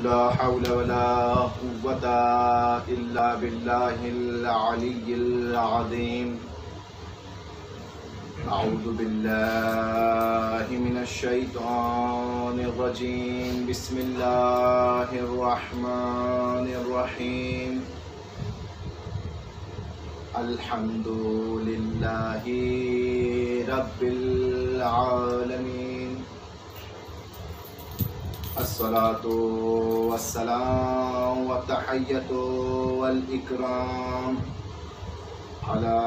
ला हौला वला कुव्वता इल्ला बिल्लाहिल अलिय्यिल अज़ीम। अऊज़ु बिल्लाहि मिनश शैतानिर रजीम। बिस्मिल्लाहिर रहमानिर रहीम। अल्हम्दुलिल्लाहि रब्बिल आलमीन। अस्सलातु वस्सलामु वत्तहिय्यतु वल इकराम अला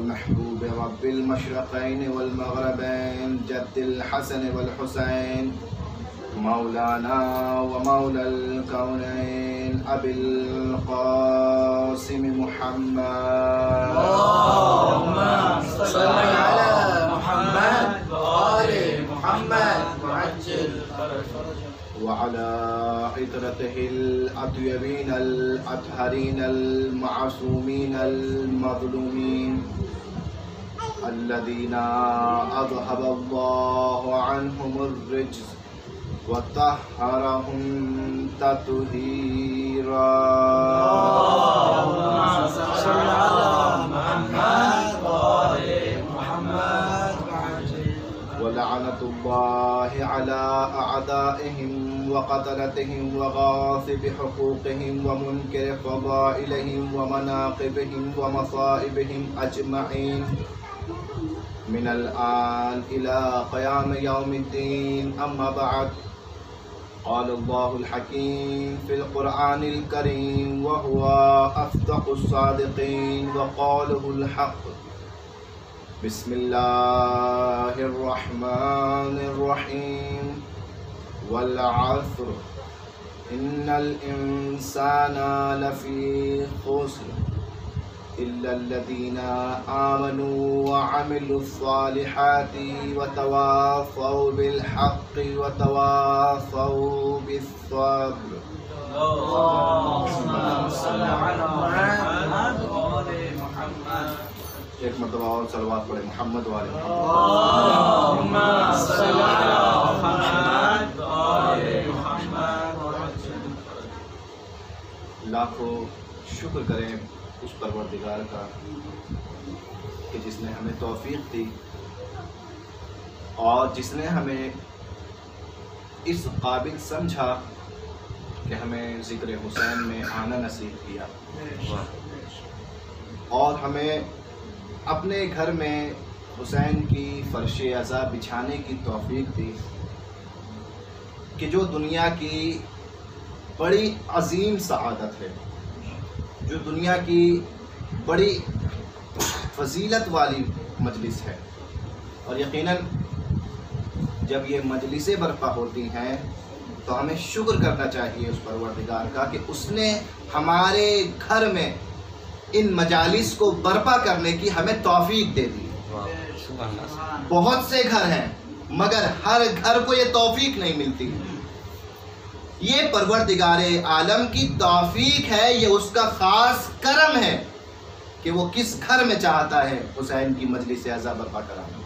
महबूब रब्बिल मशरक़ैन वल मग़रिबैन जद्दिल हसन वल हुसैन मौलाना व मौलल कौनैन अबिल क़ासिम मुहम्मद अल्लाहुम्मा सल्लि अला मुहम्मद व आलि मुहम्मद वअज्जिल व अला इतरतिहिल अतय्यबीन अल अतहरीन अल मासूमीन अल मज़लूमीन अल्लज़ीना अज़हबल्लाहु अन्हुमुर रिज्स व तहहरहुम तत्हीरा। अल्लाहुम्मा सल्लि अला मुहम्मद व आलि मुहम्मद वअज्जिल व लअनतुल्लाहि अला अअदाइहिम व क़तलतिहिम व गासिबि हुकूक़िहिम व मुनकिरि फ़ज़ाइलिहिम व मनाक़िबिहिम व मसाइबिहिम अजमईन मिनल आन इला क़याम यौमिद्दीन। अम्मा बअद। क़ाल अल्लाहुल हकीम फ़िल क़ुरआनिल करीम व हुवा अस्दक़ुस सादिक़ीन व क़ौलुहुल हक़। बिस्मिल्लाहिर रहमानिर रहीम। वल अस्र इन्नल इंसाना लफ़ी ख़ुस्र इल्लल्लज़ीना आमनू व अमिलुस्सालिहाति व तवास्सौ बिल हक़्क़ि व तवास्सौ बिस्सब्र। अल्लाहुम्मा सल्लि अला मुहम्मद व आलि मुहम्मद। एक मरतबा और सलवात पढ़े मोहम्मद वाले। अल्लाहुम्मा सल्लि अला मुहम्मद व आलि मुहम्मद वअज्जिल। लाखों शुक्र करें उस परवरदिगार का कि जिसने हमें तौफीक दी और जिसने हमें इस काबिल समझा कि हमें ज़िक्र हुसैन में आना नसीब किया और हमें अपने घर में हुसैन की फर्श अज़ा बिछाने की तौफीक दी कि जो दुनिया की बड़ी अजीम सआदत है, जो दुनिया की बड़ी फजीलत वाली मजलिस है। और यकीनन जब ये मजलिसें बर्पा होती हैं तो हमें शुक्र करना चाहिए उस परवरदिगार का कि उसने हमारे घर में इन मजालिस को बर्पा करने की हमें तौफीक दे दी। बहुत से घर हैं मगर हर घर को ये तौफीक नहीं मिलती। ये परवरदिगारे आलम की तौफीक है, ये उसका ख़ास करम है कि वो किस घर में चाहता है हुसैन की मजलिस अज़ा बर्पा कराना।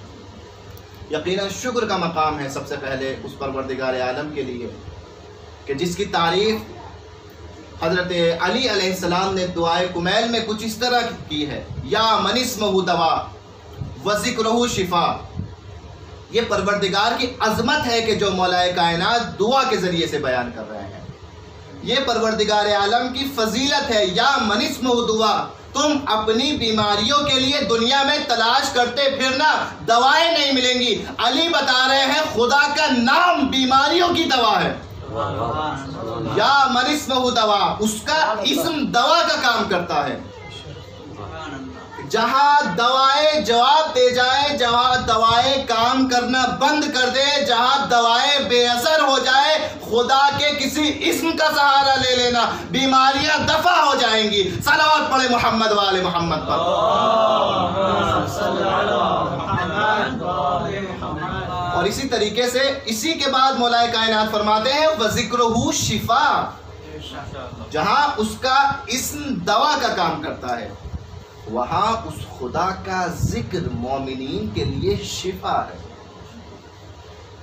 यकीनन शुक्र का मकाम है सबसे पहले उस परवरदिगारे आलम के लिए कि जिसकी तारीफ़ हज़रत अली अलैहिस्सलाम ने दुआए कुमैल में कुछ इस तरह की है, या मनिस्महु दवा व ज़िक्रुहु शिफा। ये परवरदिगार की अज़मत है कि जो मौलाए कायनात दुआ के ज़रिए से बयान कर रहे हैं। ये परवरदिगार आलम की फजीलत है, या मनिस्महु दुआ। तुम अपनी बीमारियों के लिए दुनिया में तलाश करते फिरना, दवाएं नहीं मिलेंगी। अली बता रहे हैं खुदा का नाम बीमारियों की दवा है। या मनिस्महु दवा, उसका इस्म दवा का काम करता है। जहाँ दवाएं जवाब दे जाए, जहाँ दवाएं काम करना बंद कर दे, जहाँ दवाएं बेअसर हो जाए, खुदा के किसी इस्म का सहारा ले लेना, बीमारियां दफा हो जाएंगी। सलावत पढ़े मोहम्मद वाले मोहम्मद पर। और इसी तरीके से इसी के बाद मौलाए कायनात फरमाते हैं व ज़िक्रुहु शिफा, जहाँ उसका इस्म दवा का काम करता है, वहाँ उस खुदा का जिक्र मोमिनीन के लिए शिफा है।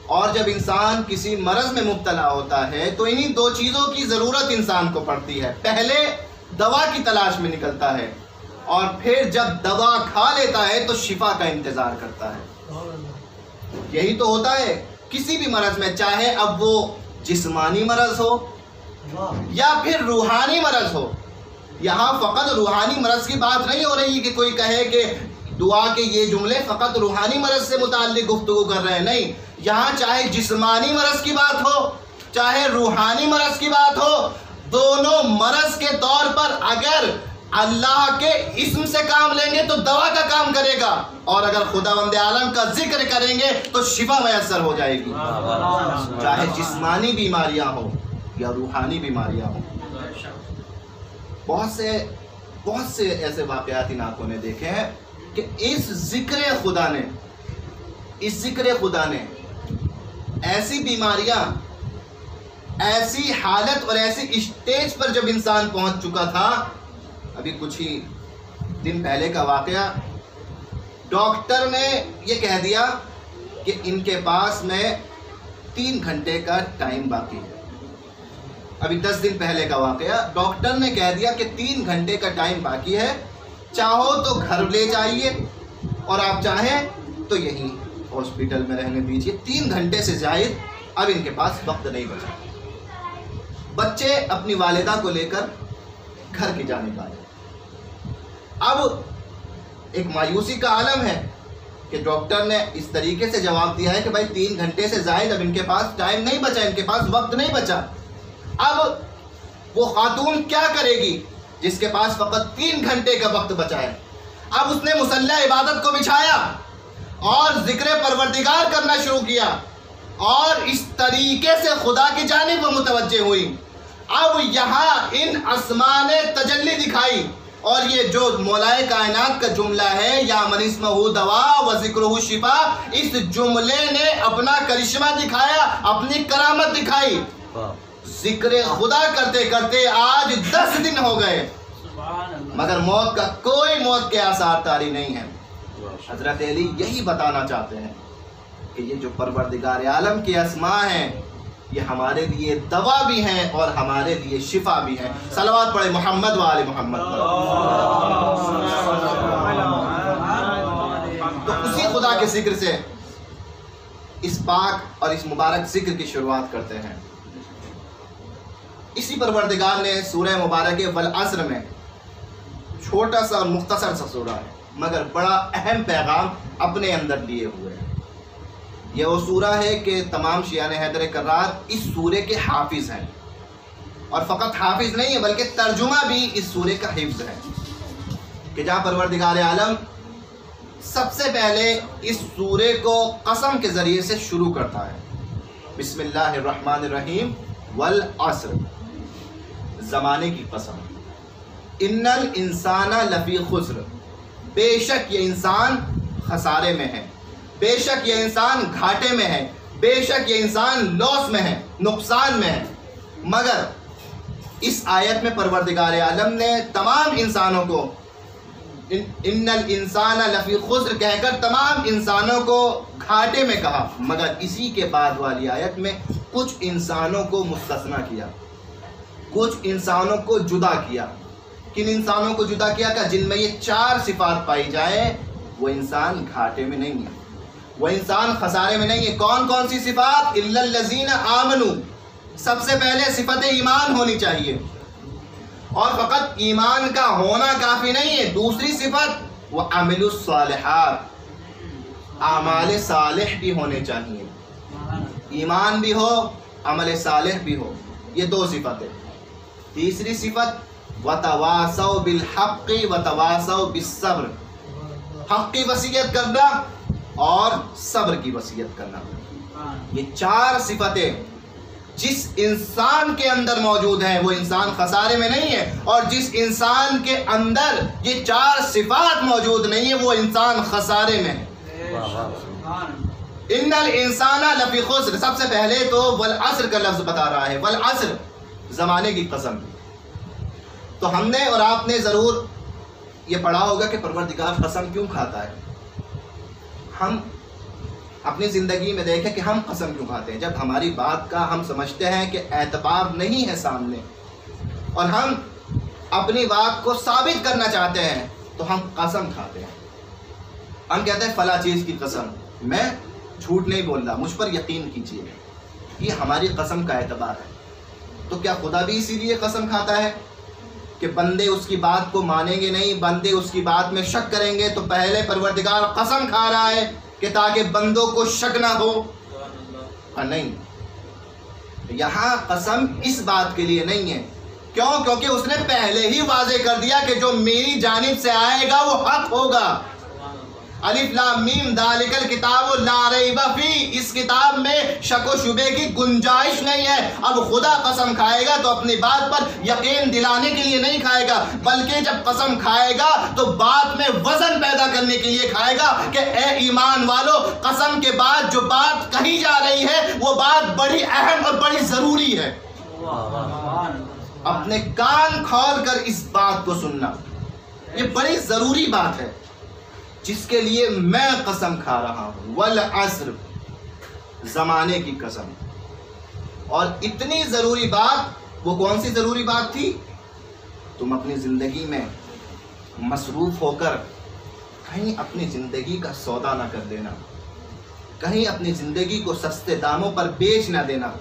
और जब इंसान किसी मरज में मुब्तला होता है तो इन्हीं दो चीज़ों की ज़रूरत इंसान को पड़ती है। पहले दवा की तलाश में निकलता है और फिर जब दवा खा लेता है तो शिफा का इंतज़ार करता है। यही तो होता है किसी भी मरज में, चाहे अब वो जिस्मानी मरज हो या फिर रूहानी मरज हो। यहाँ फ़कत रूहानी मरज की बात नहीं हो रही कि कोई कहे कि दुआ के ये जुमले फ़कत रूहानी मरज से मुताल्लिक़ गुफ्तगू कर रहे हैं, नहीं। यहाँ चाहे जिस्मानी मरज की बात हो चाहे रूहानी मरज की बात हो, दोनों मरज के तौर पर अगर अल्लाह के इस्म से काम लेंगे तो दवा का काम करेगा, और अगर खुदावंद आलम का जिक्र करेंगे तो शिफा मैसर हो जाएगी, चाहे जिस्मानी बीमारियां हो या रूहानी बीमारियां हो। बहुत से ऐसे वाक़यात इन आंखों ने देखे हैं कि इस जिक्र खुदा ने ऐसी बीमारियां, ऐसी हालत और ऐसी स्टेज पर जब इंसान पहुंच चुका था। अभी कुछ ही दिन पहले का वाक़या, डॉक्टर ने ये कह दिया कि इनके पास में 3 घंटे का टाइम बाकी है। अभी 10 दिन पहले का वाक़या, डॉक्टर ने कह दिया कि 3 घंटे का टाइम बाकी है, चाहो तो घर ले जाइए और आप चाहें तो यहीं हॉस्पिटल में रहने दीजिए। 3 घंटे से ज़ायद अब इनके पास वक्त नहीं बचा। बच्चे अपनी वालिदा को लेकर घर की जानिब आए। अब एक मायूसी का आलम है कि डॉक्टर ने इस तरीके से जवाब दिया है कि भाई 3 घंटे से ज़ायद अब इनके पास टाइम नहीं बचा, इनके पास वक्त नहीं बचा। अब वो खातून क्या करेगी जिसके पास फ़कत 3 घंटे का वक्त बचा है? अब उसने मुसल्ला इबादत को बिछाया और जिक्र परवरदिगार करना शुरू किया और इस तरीके से खुदा की जानिब वो मुतवज्जे हुई। अब यहाँ इन आसमान तजल्ली दिखाई, और ये जो मौलाए कायनात का जुमला है, या मनिस्महु दवा व ज़िक्रुहु शिफा, इस जुमले ने अपना करिश्मा दिखाया, अपनी करामत दिखाई। जिक्र खुदा करते करते आज 10 दिन हो गए, मगर मौत के आसार तारी नहीं है। हजरत अली यही बताना चाहते हैं कि ये जो परवरदिगार आलम के अस्मा हैं, ये हमारे लिए दवा भी हैं और हमारे लिए शिफा भी हैं। सलवात पढ़े मोहम्मद वाले मोहम्मद। तो उसी खुदा के जिक्र से इस पाक और इस मुबारक जिक्र की शुरुआत करते हैं। इसी परवरदिगार ने सूरह मुबारक वल अस्र में, छोटा सा मुख्तसर सा सूरा है मगर बड़ा अहम पैगाम अपने अंदर लिए हुए है। यह वो सूरा है कि तमाम शियान हैदर कर्रार इस सूरे के हाफिज़ हैं, और फ़कत हाफिज़ नहीं है बल्कि तर्जुमा भी इस सूरे का हिफ्ज़ है, कि जहाँ परवरदिगार आलम सबसे पहले इस सूरे को कसम के ज़रिए से शुरू करता है। बिस्मिल्लाहिर्रहमानिर्रहीम वल अस्र, ज़माने की कसम, इन्नल इंसाना लफ़ी खुस्र, बेशक ये इंसान खसारे में है, बेशक ये इंसान घाटे में है, बेशक ये इंसान लॉस में है, नुकसान में है। मगर इस आयत में परवरदिगार आलम ने तमाम इंसानों को इन्नल इंसाना लफ़ी खुस्र कहकर तमाम इंसानों को घाटे में कहा, मगर इसी के बाद वाली आयत में कुछ इंसानों को मुस्तस्ना किया, कुछ इंसानों को जुदा किया। किन इंसानों को जुदा किया? का जिनमें ये 4 सिफात पाई जाए वो इंसान घाटे में नहीं है, वो इंसान खसारे में नहीं है। कौन कौन सी सिफात? इल्लल लज़ीना आमनू, सबसे पहले सिफत ईमान होनी चाहिए, और फ़कत ईमान का होना काफ़ी नहीं है। दूसरी सिफत वो अमलुस सालिहात, आमाल सालिह भी होने चाहिए, ईमान भी हो अमल सालिह भी हो, ये 2 सिफतें। तीसरी सिफत वतवासौ बिल हक़्क़ि वतवासौ बिस सब्र, हक़ की वसीयत करना और सब्र की वसीयत करना। ये 4 सिफतें जिस इंसान के अंदर मौजूद हैं वो इंसान खसारे में नहीं है, और जिस इंसान के अंदर ये 4 सिफात मौजूद नहीं है वो इंसान खसारे में है। इन्नल इंसाना लफ़ी खुस्र, सबसे पहले तो वल अस्र का लफ्ज़ बता रहा है, वल अस्र, ज़माने की कसम। तो हमने और आपने ज़रूर ये पढ़ा होगा कि परवरदिगार कसम क्यों खाता है। अपनी ज़िंदगी में देखें कि हम कसम क्यों खाते हैं। जब हमारी बात का हम समझते हैं कि एतबार नहीं है सामने और हम अपनी बात को साबित करना चाहते हैं तो हम कसम खाते हैं। हम कहते हैं फला चीज़ की कसम, मैं झूठ नहीं बोल रहा, मुझ पर यकीन कीजिए, ये हमारी कसम का एतबार है। तो क्या खुदा भी इसीलिए कसम खाता है कि बंदे उसकी बात को मानेंगे नहीं, बंदे उसकी बात में शक करेंगे, तो पहले परवरदिगार कसम खा रहा है कि ताकि बंदों को शक ना हो? नहीं, यहाँ कसम इस बात के लिए नहीं है। क्यों? क्योंकि उसने पहले ही वाजे कर दिया कि जो मेरी जानिब से आएगा वो हक होगा। अलिफ लाम मीम दालिकल किताब ला रैब फी, इस किताब में शक व शुबे की गुंजाइश नहीं है। अब खुदा कसम खाएगा तो अपनी बात पर यकीन दिलाने के लिए नहीं खाएगा, बल्कि जब कसम खाएगा तो बात में वजन पैदा करने के लिए खाएगा कि ए ईमान वालों, कसम के बाद जो बात कही जा रही है वो बात बड़ी अहम और बड़ी ज़रूरी है। अपने कान खोल कर इस बात को सुनना, ये बड़ी ज़रूरी बात है जिसके लिए मैं कसम खा रहा हूँ। वल अस्र, ज़माने की कसम। और इतनी ज़रूरी बात, वो कौन सी ज़रूरी बात थी? तुम अपनी ज़िंदगी में मसरूफ़ होकर कहीं अपनी ज़िंदगी का सौदा ना कर देना, कहीं अपनी ज़िंदगी को सस्ते दामों पर बेच ना देना,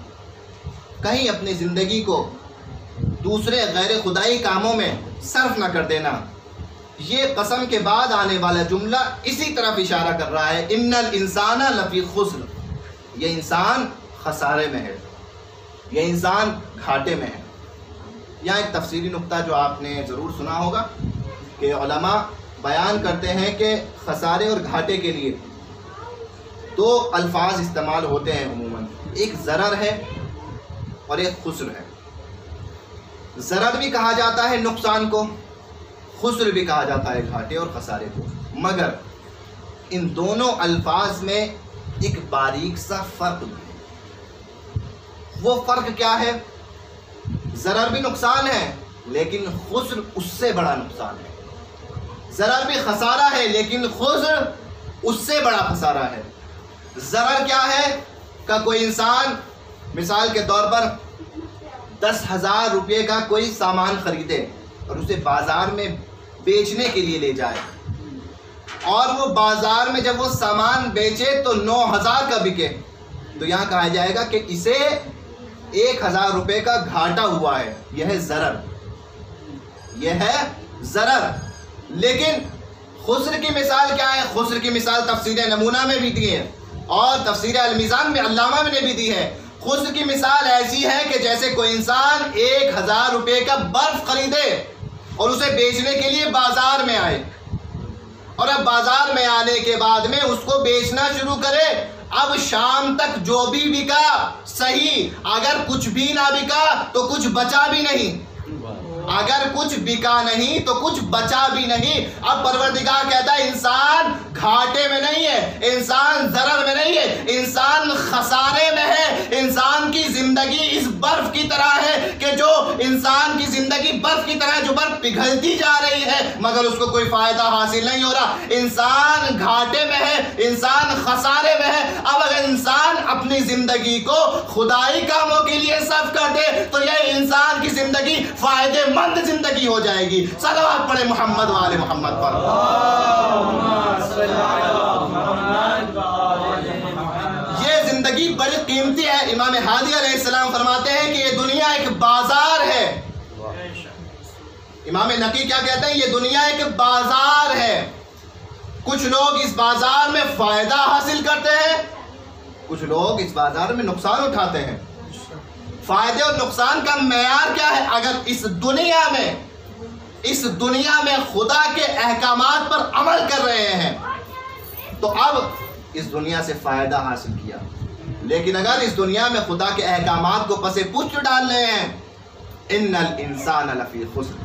कहीं अपनी ज़िंदगी को दूसरे गैर खुदाई कामों में सर्फ ना कर देना। ये कसम के बाद आने वाला जुमला इसी तरफ इशारा कर रहा है, इन्नल इंसाना लफी खुस्र, ये इंसान खसारे में है, ये इंसान घाटे में है। यहाँ एक तफसीली नुक्ता जो आपने ज़रूर सुना होगा कि उलमा बयान करते हैं कि खसारे और घाटे के लिए दो अल्फाज इस्तेमाल होते हैं अमूमन, एक ज़रर है और एक खुस्र है। ज़रर भी कहा जाता है नुकसान को, खुस्र भी कहा जाता है घाटे और खसारे को, मगर इन दोनों अल्फाज में एक बारीक सा फ़र्क है। वो फ़र्क क्या है? ज़रर भी नुकसान है लेकिन खुस्र उससे बड़ा नुकसान है। ज़रर भी खसारा है लेकिन खुस्र उससे बड़ा खसारा है। ज़रर क्या है? का कोई इंसान मिसाल के तौर पर 10,000 रुपये का कोई सामान ख़रीदे और उसे बाज़ार में बेचने के लिए ले जाए, और वो बाज़ार में जब वो सामान बेचे तो 9,000 का बिके, तो यहाँ कहा जाएगा कि इसे 1,000 रुपये का घाटा हुआ है। यह है ज़रर, यह है ज़रर। लेकिन खुस्र की मिसाल क्या है? खुस्र की मिसाल तफसीर नमूना में भी दी है और तफसीर अल-मीज़ान में अल्लामा ने भी दी है। खुस्र की मिसाल ऐसी है कि जैसे कोई इंसान 1,000 रुपये का बर्फ खरीदे और उसे बेचने के लिए बाजार में आए, और अब बाजार में आने के बाद में उसको बेचना शुरू करे। अब शाम तक जो भी बिका सही, अगर कुछ भी ना बिका तो कुछ बचा भी नहीं, अगर कुछ बिका नहीं तो कुछ बचा भी नहीं। अब परवरदिगार कहता है इंसान घाटे में नहीं है, इंसान ज़रर में नहीं है, इंसान खसारे में है। इंसान की जिंदगी इस बर्फ की तरह है कि जो इंसान की जिंदगी बर्फ की तरह, जो बर्फ पिघलती जा रही है मगर उसको कोई फायदा हासिल नहीं हो रहा। इंसान घाटे में है, इंसान खसारे में है। अब अगर इंसान अपनी जिंदगी को खुदाई कामों के लिए सर्फ कर दे तो यह इंसान की जिंदगी फायदेमंद जिंदगी हो जाएगी। सलावत पढ़े मोहम्मद वाले मोहम्मद पर। ये जिंदगी बड़ी कीमती है। इमाम हादी अलैहिस्सलाम फरमाते हैं कि ये दुनिया एक बाजार है। इमाम नकी क्या कहते हैं? ये दुनिया एक बाजार है। कुछ लोग इस बाजार में फायदा हासिल करते हैं, कुछ लोग इस बाजार में नुकसान उठाते हैं। फायदे और नुकसान का मेयार क्या है? अगर इस दुनिया में खुदा के अहकामात पर अमल कर रहे हैं तो अब इस दुनिया से फायदा हासिल किया, लेकिन अगर इस दुनिया में खुदा के अहकामात को पसे पुष्ट डाल रहे हैं, इन्नल इंसान लफी खुस्र,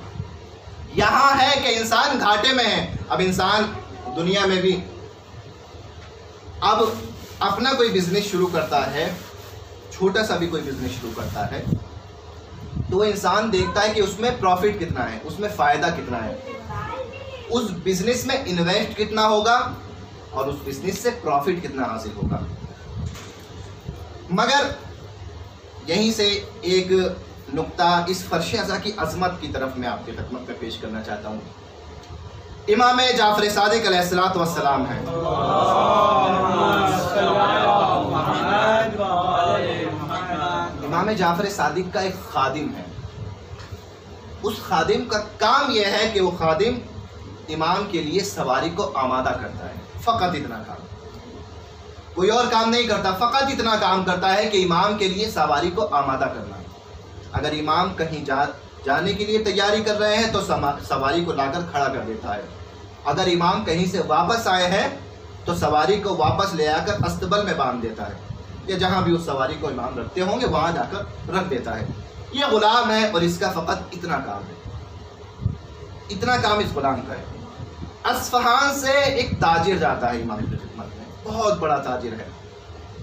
यहाँ है कि इंसान घाटे में है। अब इंसान दुनिया में भी अब अपना कोई बिजनेस शुरू करता है, छोटा सा भी कोई बिजनेस शुरू करता है, तो वो इंसान देखता है कि उसमें प्रॉफिट कितना है, उसमें फ़ायदा कितना है, उस बिजनेस में इन्वेस्ट कितना होगा और उस बिजनेस से प्रॉफिट कितना हासिल होगा। मगर यहीं से एक नुक्ता इस फर्श अज़ा की अज़मत की तरफ मैं आपकी खिदमत में पेश करना चाहता हूँ। इमाम जाफ़र सादिक अलैहिस्सलातु वस्सलाम हैं। इमाम जाफ़र सादिक का एक खादिम है। उस खादिम का काम यह है कि वो खादिम इमाम के लिए सवारी को आमादा करता है, फ़कत इतना काम, कोई और काम नहीं करता, फ़कत इतना काम करता है कि इमाम के लिए सवारी को आमादा करना। अगर इमाम कहीं जाने के लिए तैयारी कर रहे हैं तो सवारी को लाकर खड़ा कर देता है। अगर इमाम कहीं से वापस आए हैं तो सवारी को वापस ले आकर अस्तबल में बांध देता है, या जहाँ भी उस सवारी को इमाम रखते होंगे वहाँ जाकर रख देता है। ये गुलाम है और इसका फ़कत इतना काम है, इतना काम इस गुलाम का है। अस्फहान से एक ताजिर जाता है इमाम की खिदमत में, बहुत बड़ा ताजिर है,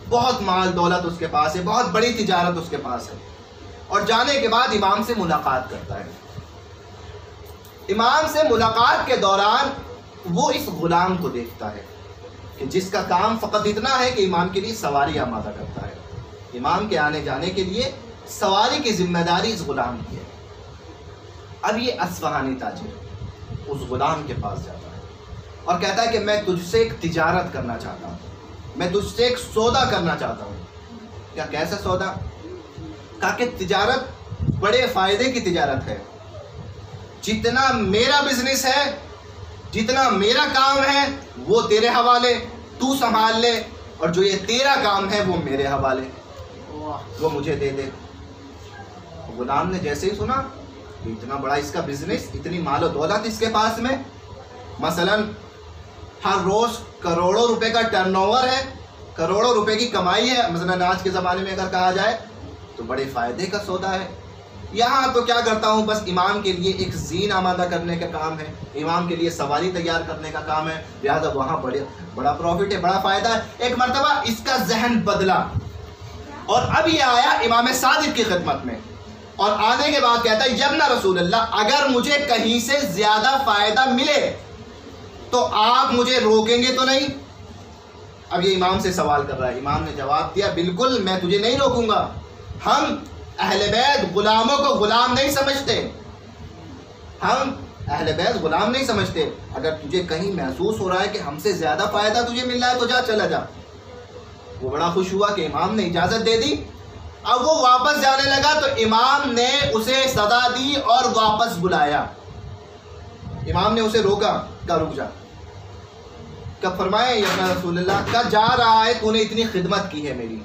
बहुत माल दौलत उसके पास है, बहुत बड़ी तिजारत उसके पास है। और जाने के बाद इमाम से मुलाकात करता है। इमाम से मुलाकात के दौरान वो इस गुलाम को देखता है कि जिसका काम फ़कत इतना है कि इमाम के लिए सवारी आमादा करता है। इमाम के आने जाने के लिए सवारी की जिम्मेदारी इस गुलाम की है। अब ये अस्फहानी ताजिर उस गुलाम के पास जाता है और कहता है कि मैं तुझसे एक तिजारत करना चाहता हूँ, मैं तुझसे एक सौदा करना चाहता हूँ। क्या कैसा सौदा? कहा कि तिजारत बड़े फ़ायदे की तिजारत है, जितना मेरा बिजनेस है, जितना मेरा काम है वो तेरे हवाले, तू संभाल ले, और जो ये तेरा काम है वो मेरे हवाले, वो मुझे दे दे। गुलाम ने जैसे ही सुना कि इतना बड़ा इसका बिजनेस, इतनी मालो दौलत इसके पास में, मसलन हर रोज करोड़ों रुपए का टर्नओवर है, करोड़ों रुपए की कमाई है, मसलन आज के ज़माने में अगर कहा जाए तो बड़े फ़ायदे का सौदा है। यहाँ तो क्या करता हूँ, बस इमाम के लिए एक ज़ीन आमादा करने का काम है, इमाम के लिए सवारी तैयार करने का काम है, लिहाजा वहाँ बड़ा प्रॉफिट है, बड़ा फ़ायदा है। एक मरतबा इसका जहन बदला और अब ये आया इमाम सादिक की खिदमत में, और आने के बाद कहता है, यब्ना रसूलल्लाह, अगर मुझे कहीं से ज़्यादा फ़ायदा मिले तो आप मुझे रोकेंगे तो नहीं? अब ये इमाम से सवाल कर रहा है। इमाम ने जवाब दिया, बिल्कुल मैं तुझे नहीं रोकूंगा। हम अहले बैत गुलामों को गुलाम नहीं समझते, हम अहले बैत गुलाम नहीं समझते। अगर तुझे कहीं महसूस हो रहा है कि हमसे ज़्यादा फ़ायदा तुझे मिल रहा है तो जा, चला जा। वो बड़ा खुश हुआ कि इमाम ने इजाज़त दे दी। अब वो वापस जाने लगा तो इमाम ने उसे सदा दी और वापस बुलाया। इमाम ने उसे रोका, का रुक जा। कब फरमाया, या रसूलल्लाह, का जा रहा है, तूने इतनी खिदमत की है मेरी,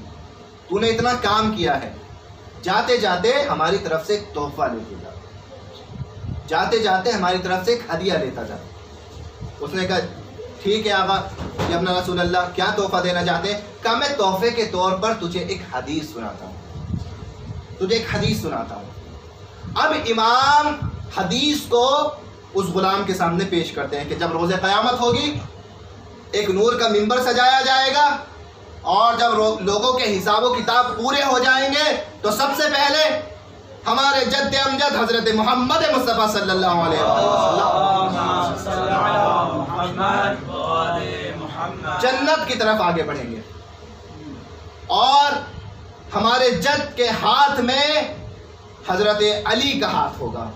तूने इतना काम किया है, जाते जाते हमारी तरफ से एक तोहफा लेते जा, जाते जाते हमारी तरफ से एक हदिया लेता जा। उसने कहा, ठीक है आगा, या अपना रसूलल्लाह, क्या तोहफा देना चाहते हैं? कहा, मैं तोहफे के तौर पर तुझे एक हदीस सुनाता हूँ, तुझे एक हदीस सुनाता हूँ। अब इमाम हदीस को उस गुलाम के सामने पेश करते हैं कि जब रोज़े क़यामत होगी, एक नूर का मिंबर सजाया जाएगा, और जब लोगों के हिसाब व किताब पूरे हो जाएंगे तो सबसे पहले हमारे जद्द अमजद हज़रत मोहम्मद मुस्तफ़ा सल्लल्लाहु अलैहि वसल्लम जन्नत की तरफ आगे बढ़ेंगे, और हमारे जद्द के हाथ में हज़रत अली का हाथ होगा,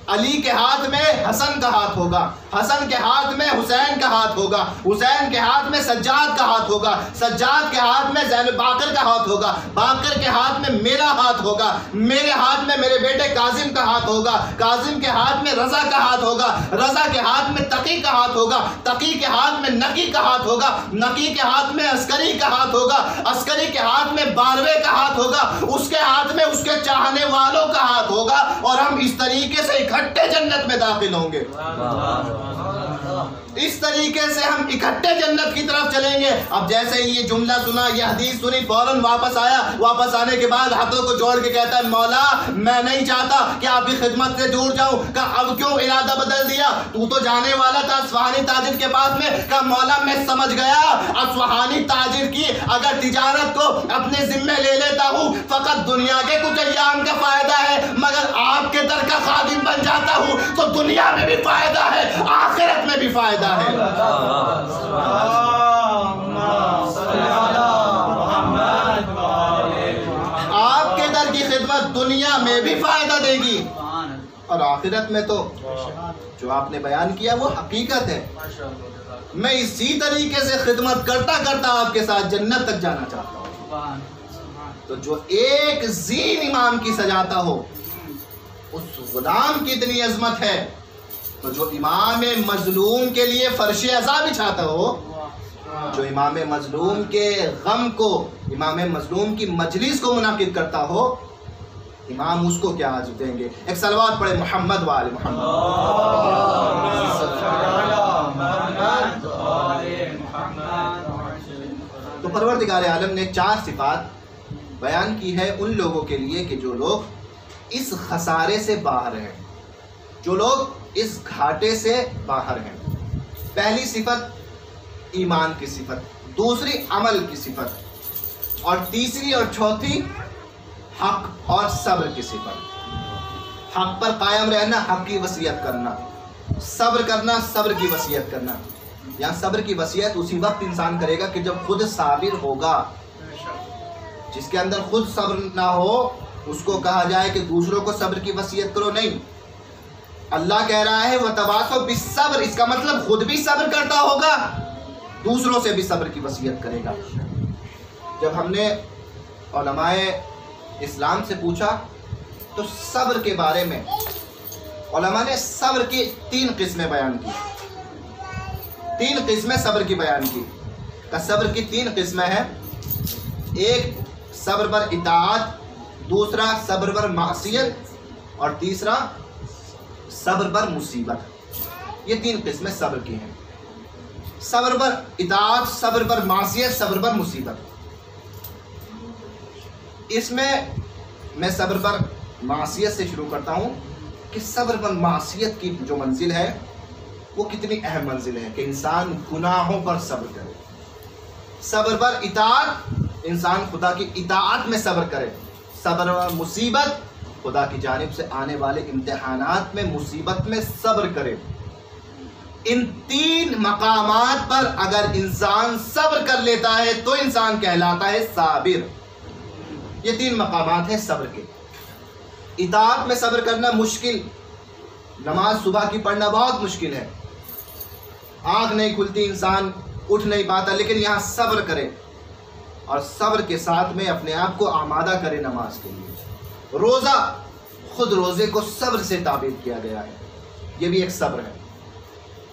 अली के हाथ में हसन का हाथ होगा, हसन के हाथ में हुसैन का हाथ होगा, हुसैन के हाथ में सज्जाद का हाथ होगा, सज्जाद के हाथ में ज़ैनुल बाकर का हाथ होगा, बाकर के हाथ में मेरा हाथ होगा, मेरे हाथ में मेरे बेटे काजिम का हाथ होगा, काजिम के हाथ में रज़ा का हाथ होगा, रज़ा के हाथ में तकी का हाथ होगा, तकी के हाथ में नकी का हाथ होगा, नकी के हाथ में अस्करी का हाथ होगा, अस्करी के हाथ में बारवे का हाथ होगा, उसके हाथ में उसके चाहने वालों का हाथ होगा, और हम इस तरीके से इकट्ठे जन्नत में दाखिल होंगे। इस तरीके से हम इकट्ठे जन्नत की तरफ चलेंगे। अब जैसे ही ये जुमला सुना, ये हदीस सुनी, फौरन वापस आया। वापस आने के बाद हाथों को जोड़ के कहता है, मौला मैं नहीं चाहता कि आपकी खिदमत से दूर जाऊं। कहा, अब क्यों इरादा बदल दिया? तू तो जाने वाला था अस्फहानी ताजिर के पास में। कहा, मौला मैं समझ गया, अस्फहानी ताजिर की अगर तिजारत को अपने जिम्मे ले लेता हूँ फकत दुनिया के कुछ अय्याम का फायदा है, मगर आपके दर का खादिम बन जाता हूँ तो दुनिया में भी फायदा है, आखिरत में भी फायदा है। दुनिया में भी फायदा देगी और आखिरत में तो जो आपने बयान किया वो हकीकत है। मैं इसी तरीके से खिदमत करता करता आपके साथ जन्नत तक जाना चाहता हूँ। तो जो एक जीन इमाम की सजाता हो उस गुलाम की इतनी अजमत है, तो जो इमाम मजलूम के लिए फर्श अज़ा बिछाता हो, जो इमाम मजलूम के गम को, इमाम मजलूम की मजलिस को मुनाकिद करता हो, इमाम उसको क्या आज देंगे। एक सलवात पढ़े मोहम्मद वाले मोहम्मद। तो परवरदिगार आलम ने 4 सिफात बयान की है उन लोगों के लिए कि जो लोग इस खसारे से बाहर हैं, जो लोग इस घाटे से बाहर हैं। पहली सिफत ईमान की सिफत, दूसरी अमल की सिफत, और तीसरी और चौथी हक और सब्र की सिफत। हक पर कायम रहना, हक की वसीयत करना, सब्र करना, सब्र की वसीयत करना। यहाँ सब्र की वसीयत उसी वक्त इंसान करेगा कि जब खुद साबिर होगा। जिसके अंदर खुद सब्र ना हो उसको कहा जाए कि दूसरों को सब्र की वसीयत करो, नहीं। अल्लाह कह रहा है वतवासो बिस्सब्र, इसका मतलब खुद भी सब्र करता होगा, दूसरों से भी सब्र की वसीयत करेगा। जब हमने उलमाए इस्लाम से पूछा तो सब्र के बारे में उलमा ने सब्र की 3 किस्में बयान की। 3 किस्में सब्र की बयान की। सब्र की 3 किस्में हैं। एक सब्र पर इताअत, दूसरा सब्र पर मासियत, और तीसरा सब्र पर मुसीबत। ये 3 किस्में सब्र की हैं। सब्र पर इताअत, सब्र पर मासियत, सब्र पर मुसीबत। इसमें मैं सब्र पर मासियत से शुरू करता हूँ कि सब्र पर मासियत की जो मंजिल है वो कितनी अहम मंजिल है कि इंसान गुनाहों पर सब्र करे। सब्र पर इताअत, इंसान खुदा की इताअत में सब्र करे। सब्र पर मुसीबत, खुदा की जानिब से आने वाले इम्तिहानात में, मुसीबत में सब्र करे। इन 3 मकामात पर अगर इंसान सब्र कर लेता है तो इंसान कहलाता है साबिर। ये 3 मकामात हैं सब्र के। इताअत में सब्र करना मुश्किल, नमाज सुबह की पढ़ना बहुत मुश्किल है, आँख नहीं खुलती, इंसान उठ नहीं पाता, लेकिन यहाँ सब्र करे और सब्र के साथ में अपने आप को आमादा करे नमाज के लिए। रोज़ा, खुद रोज़े को सब्र से ताबीर किया गया है, ये भी एक सब्र है।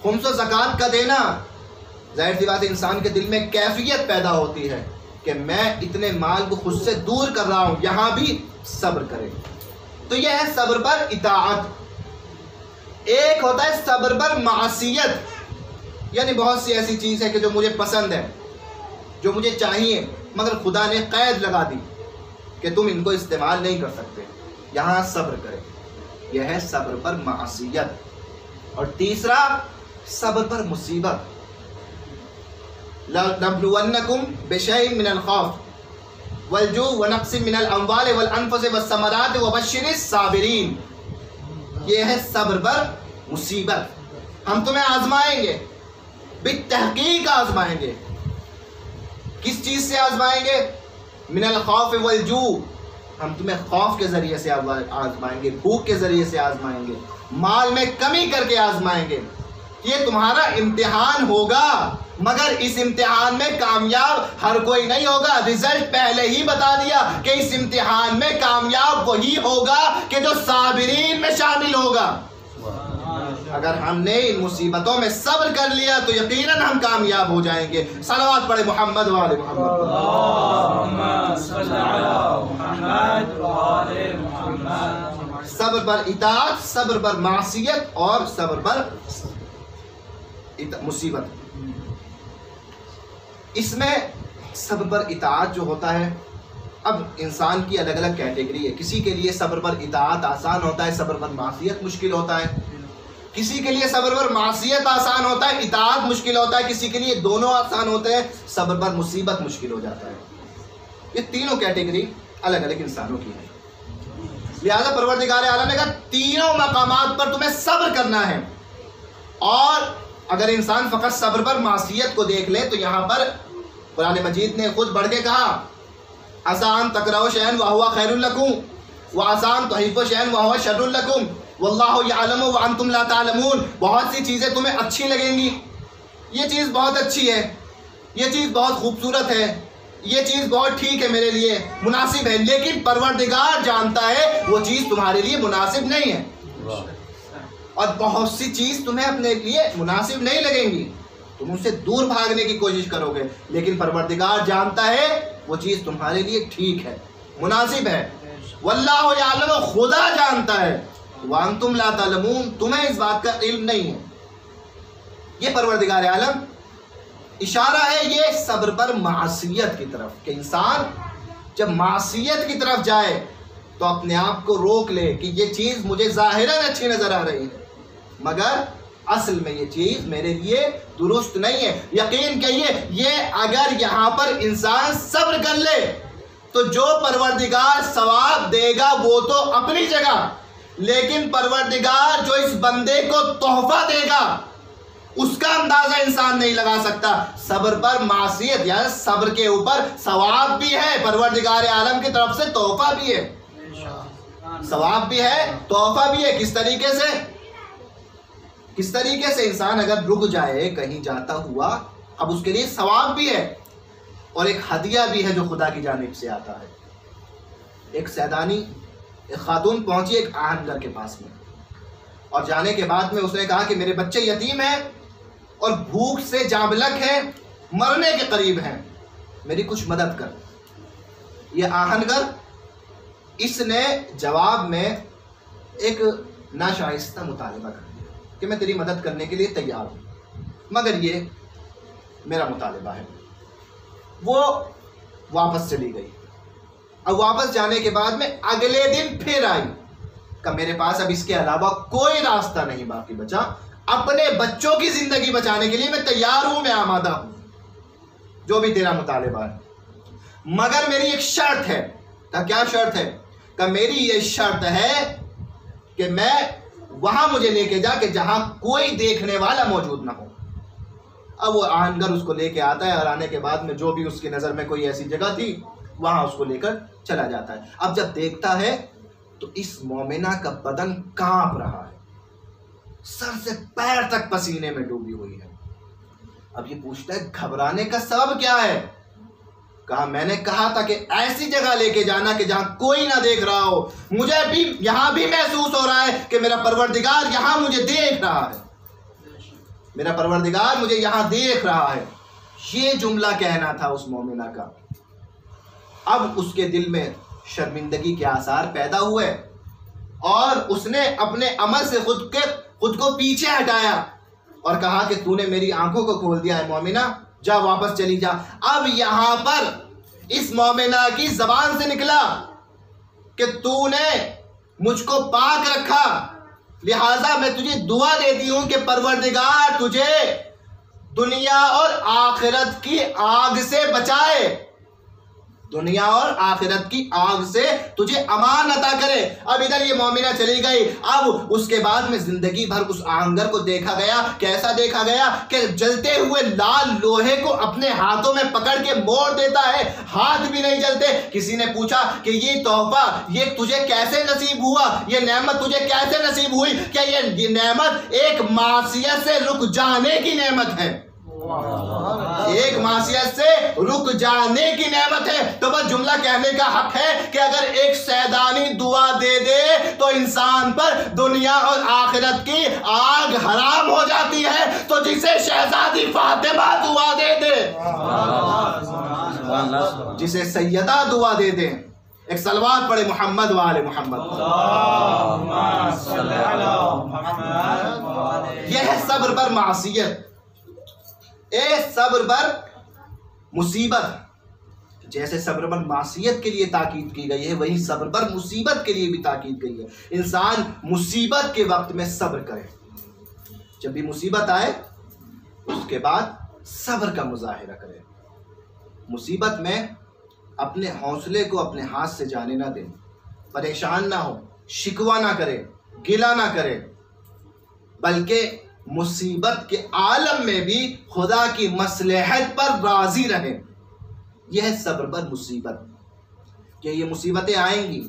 खुम्स व ज़कात का देना, जाहिर सी बात है इंसान के दिल में कैफियत पैदा होती है कि मैं इतने माल को खुद से दूर कर रहा हूँ, यहाँ भी सब्र करे। तो यह है सब्र पर इताअत। एक होता है सब्र पर मासियत, यानी बहुत सी ऐसी चीज़ है कि जो मुझे पसंद है, जो मुझे चाहिए, मगर खुदा ने कैद लगा दी कि तुम इनको इस्तेमाल नहीं कर सकते, यहाँ सब्र करे। यह है सब्र पर मासियत। और तीसरा सब्र पर मुसीबत। लनबलुवन्नकुम बिशैइन मिनल खौफ वल-जू व नक्सिन मिनल अम्वाल वल अनफुस वस्समरात व बश्शिरिस साबिरीन। ये है सब्र पर मुसीबत। हम तुम्हें आजमाएंगे, बित्तहकीक आजमाएंगे। किस चीज़ से आजमाएंगे? मिनल खौफ वल-जू, हम तुम्हें खौफ के ज़रिए से आजमाएंगे, भूख के ज़रिए से आजमाएंगे, माल में कमी करके आजमाएंगे। ये तुम्हारा इम्तिहान होगा, मगर इस इम्तिहान में कामयाब हर कोई नहीं होगा। रिजल्ट पहले ही बता दिया कि इस इम्तिहान में कामयाब वही होगा कि जो साबिरीन में शामिल होगा। अगर हमने इन मुसीबतों में सब्र कर लिया तो यकीनन हम कामयाब हो जाएंगे। सलावत पढ़े मोहम्मद वाले मोहम्मद। सब्र पर इताअत, सब्र पर मासियत और सब्र पर मुसीबत। इसमें सब्र पर इताअत जो होता है, अब इंसान की अलग अलग कैटेगरी है। किसी के लिए सब्र पर इताअत आसान होता है, सब्र पर मासियत मुश्किल होता है। किसी के लिए सब्र पर मासियत आसान होता है, इताअत मुश्किल होता है। किसी के लिए दोनों आसान होते हैं, सब्र पर मुसीबत मुश्किल हो जाता है। ये तीनों कैटेगरी अलग अलग इंसानों की है। लिहाजा परवरदिगार आलम ने कहा तीनों मकामात पर तुम्हें सब्र करना है। और अगर इंसान फ़कत सब्र पर मासियत को देख ले तो यहाँ पर कुरान मजीद ने खुद बढ़ के कहा, असान तकराओ शैन व हुवा खैरुल लकुम, व आसान तुहिब्बू शैअन व हुवा शर्रुल लकुम वल्लाहु यअलमु व अंतुम ला तअलमून। बहुत सी चीज़ें तुम्हें अच्छी लगेंगी, ये चीज़ बहुत अच्छी है, ये चीज़ बहुत खूबसूरत है, ये चीज़ बहुत ठीक है, मेरे लिए मुनासिब है, लेकिन परवरदिगार जानता है वो चीज़ तुम्हारे लिए मुनासिब नहीं है। और बहुत सी चीज़ तुम्हें अपने लिए मुनासिब नहीं लगेंगी, तुम उससे दूर भागने की कोशिश करोगे, लेकिन परवरदिगार जानता है वो चीज़ तुम्हारे लिए ठीक है, मुनासिब है। वल्लाहु यअलमु, खुदा जानता है, व अंतुम ला तअलमून, तुम्हें इस बात का इल्म नहीं है। ये परवरदिगार आलम इशारा है ये सब्र पर मासियत की तरफ, कि इंसान जब मासियत की तरफ जाए तो अपने आप को रोक ले कि ये चीज़ मुझे ज़ाहिरन अच्छी नज़र आ रही है, मगर असल में ये चीज़ मेरे लिए दुरुस्त नहीं है। यकीन कहिए, ये अगर यहाँ पर इंसान सब्र कर ले तो जो परवरदिगार सवाब देगा वो तो अपनी जगह, लेकिन परवरदिगार जो इस बंदे को तोहफा देगा उसका अंदाजा इंसान नहीं लगा सकता। सब्र पर मासियत या सब्र के ऊपर सवाब भी है, परवरदिगार आलम की तरफ से तोहफा भी है, सवाब भी है, तोहफा भी है। किस तरीके से इंसान अगर रुक जाए कहीं जाता हुआ, अब उसके लिए सवाब भी है और एक हदिया भी है जो खुदा की जानिब से आता है। एक सैदानी, एक खातून पहुंची एक आहनगर के पास में, और जाने के बाद में उसने कहा कि मेरे बच्चे यतीम हैं और भूख से जाबलक हैं, मरने के करीब हैं, मेरी कुछ मदद कर। ये आहनगर, इसने जवाब में एक नाशाइस्ता मुतालबा कर दिया कि मैं तेरी मदद करने के लिए तैयार हूँ, मगर ये मेरा मुतालबा है। वो वापस चली गई। अब वापस जाने के बाद में अगले दिन फिर आई, का मेरे पास अब इसके अलावा कोई रास्ता नहीं बाकी बचा, अपने बच्चों की जिंदगी बचाने के लिए मैं तैयार हूं, मैं आमादा हूं, जो भी तेरा मुतालिबा है, मगर मेरी एक शर्त है। का क्या शर्त है? का मेरी ये शर्त है कि मैं वहां मुझे लेके जा कि जहां कोई देखने वाला मौजूद ना हो। अब वो आहनगर उसको लेके आता है और आने के बाद में जो भी उसकी नजर में कोई ऐसी जगह थी वहां उसको लेकर चला जाता है। अब जब देखता है तो इस मोमिना का बदन कांप रहा है, सर से पैर तक पसीने में डूबी हुई है। अब ये पूछता है घबराने का सबब क्या है? कहा मैंने कहा था कि ऐसी जगह लेके जाना कि जहां कोई ना देख रहा हो। मुझे भी यहां भी महसूस हो रहा है कि मेरा परवरदिगार यहां मुझे देख रहा है, मेरा परवरदिगार मुझे यहां देख रहा है। ये जुमला कहना था उस मोमिना का। अब उसके दिल में शर्मिंदगी के आसार पैदा हुए और उसने अपने अमल से खुद को पीछे हटाया और कहा कि तूने मेरी आंखों को खोल दिया है मोमिना, जा वापस चली जा। अब यहां पर इस मोमिना की जबान से निकला कि तूने मुझको पाक रखा, लिहाजा मैं तुझे दुआ देती हूं कि परवरदिगार तुझे दुनिया और आखिरत की आग से बचाए, दुनिया और आखिरत की आग से तुझे अमान अता करे। अब इधर ये मोमिना चली गई। अब उसके बाद में जिंदगी भर उस आहंगर को देखा गया। कैसा देखा गया कि जलते हुए लाल लोहे को अपने हाथों में पकड़ के मोड़ देता है, हाथ भी नहीं जलते। किसी ने पूछा कि ये तोहफा ये तुझे कैसे नसीब हुआ, ये नेमत तुझे कैसे नसीब हुई? क्या ये नेमत एक मासियत से रुक जाने की नेमत है, एक मासियत से रुक जाने की नेमत है। तो बस जुमला कहने का हक है कि अगर एक सैदानी दुआ दे दे तो इंसान पर दुनिया और आखिरत की आग हराम हो जाती है। तो जिसे शहजादी फातिमा दुआ दे दे, जिसे सैयदा दुआ दे दे, एक सलवात पढ़े मोहम्मद वाले मोहम्मद। यह है सब्र पर मासियत, सब्र पर मुसीबत। जैसे सब्र पर मासियत के लिए ताकीद की गई है, वही सब्र पर मुसीबत के लिए भी ताकीद गई है। इंसान मुसीबत के वक्त में सब्र करे, जब भी मुसीबत आए उसके बाद सब्र का मुजाहिरा करे। मुसीबत में अपने हौसले को अपने हाथ से जाने ना दें, परेशान ना हो, शिकवा ना करे, गिला ना करे, बल्कि मुसीबत के आलम में भी खुदा की मसलहत पर राजी रहे। यह सब्र पर मुसीबत कि ये मुसीबतें आएंगी,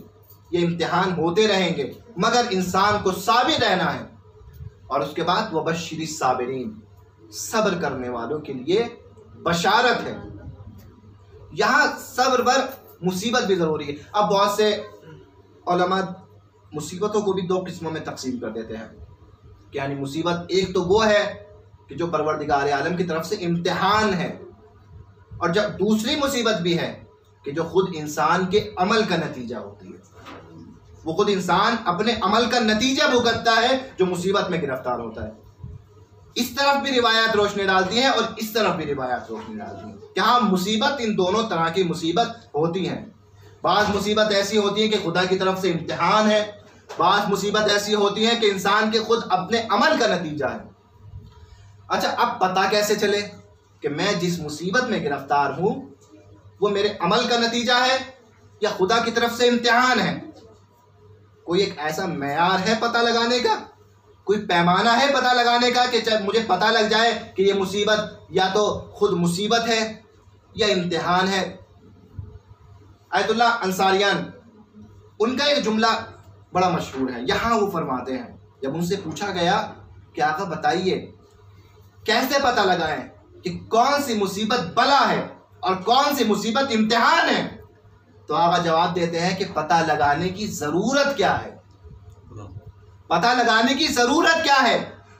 ये इम्तिहान होते रहेंगे, मगर इंसान को साबिर रहना है। और उसके बाद वबश्शिरी साबिरीन, सब्र करने वालों के लिए बशारत है। यहाँ सब्र पर मुसीबत भी ज़रूरी है। अब बहुत से उलमा मुसीबतों को भी दो किस्मों में तकसीम कर देते हैं कि यानी मुसीबत एक तो वो है कि जो परवरदिगार आलम की तरफ से इम्तिहान है, और जब दूसरी मुसीबत भी है कि जो खुद इंसान के अमल का नतीजा होती है, वो खुद इंसान अपने अमल का नतीजा भुगतता है जो मुसीबत में गिरफ्तार होता है। इस तरफ भी रिवायत रोशनी डालती है और इस तरफ भी रिवायत रोशनी डालती है कि हाँ, मुसीबत इन दोनों तरह की मुसीबत होती हैं। बाज़ मुसीबत ऐसी होती है कि खुदा की तरफ से इम्तिहान है, बाज़ मुसीबत ऐसी होती है कि इंसान के खुद अपने अमल का नतीजा है। अच्छा, अब पता कैसे चले कि मैं जिस मुसीबत में गिरफ्तार हूँ वो मेरे अमल का नतीजा है या खुदा की तरफ से इम्तिहान है? कोई एक ऐसा मेयार है पता लगाने का, कोई पैमाना है पता लगाने का कि मुझे पता लग जाए कि ये मुसीबत या तो खुद मुसीबत है या इम्तिहान है? आयतुल्लाह अंसारियान, उनका एक जुमला बड़ा मशहूर है। यहाँ वो फरमाते हैं, जब उनसे पूछा गया कि आका बताइए कैसे पता लगाएं कि कौन सी मुसीबत बला है और कौन सी मुसीबत इम्तिहान है, तो आका जवाब देते हैं कि पता लगाने की ज़रूरत क्या है। पता लगाने की ज़रूरत क्या है?